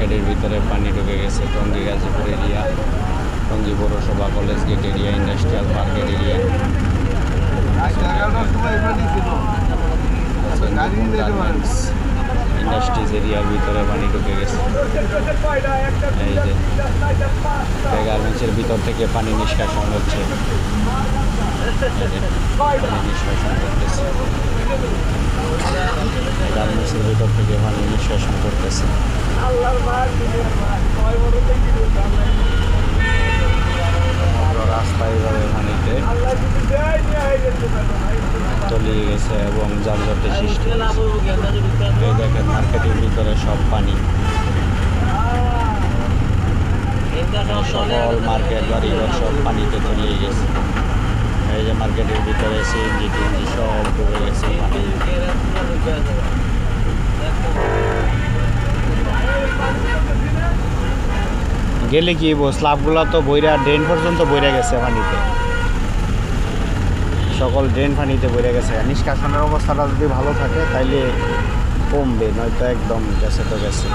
মার্কেটের ভিতরে পানি ঢুকে গেছে। টঙ্গী গাজীপুর এরিয়া, টঙ্গী পৌরসভা, college gate area, industrial market area, industries এরিয়ার ভিতরে পানি ঢুকে গেছে। এই যে গার্মেন্টসের ভিতর থেকে পানি নিষ্কাশন হচ্ছে, পানি নিষ্কাশন করতেছে, গার্মেন্টসের ভিতর থেকে পানি নিষ্কাশন করতেছে। রাস্তা এইভাবে পানিতে তলিয়ে গেছে এবং যানজটের সৃষ্টি হয়েছে। এই দেখেন মার্কেটের ভিতরে সব পানি, সকল মার্কেট বাড়িঘর সব পানিতে তলিয়ে গেছে। এই যে মার্কেটের ভিতরে সিএনজি টিএনজি সব ডুবে গেছে পানি। গেলে কি স্ল্যাবগুলো তো বইরা ড্রেন পর্যন্ত বইরা গেছে পানিতে, সকল ড্রেন পানিতে বইরা গেছে। নিষ্কাশনের অবস্থাটা যদি ভালো থাকে তাইলে কমবে, নয়তো একদম গেছে তো গেছে।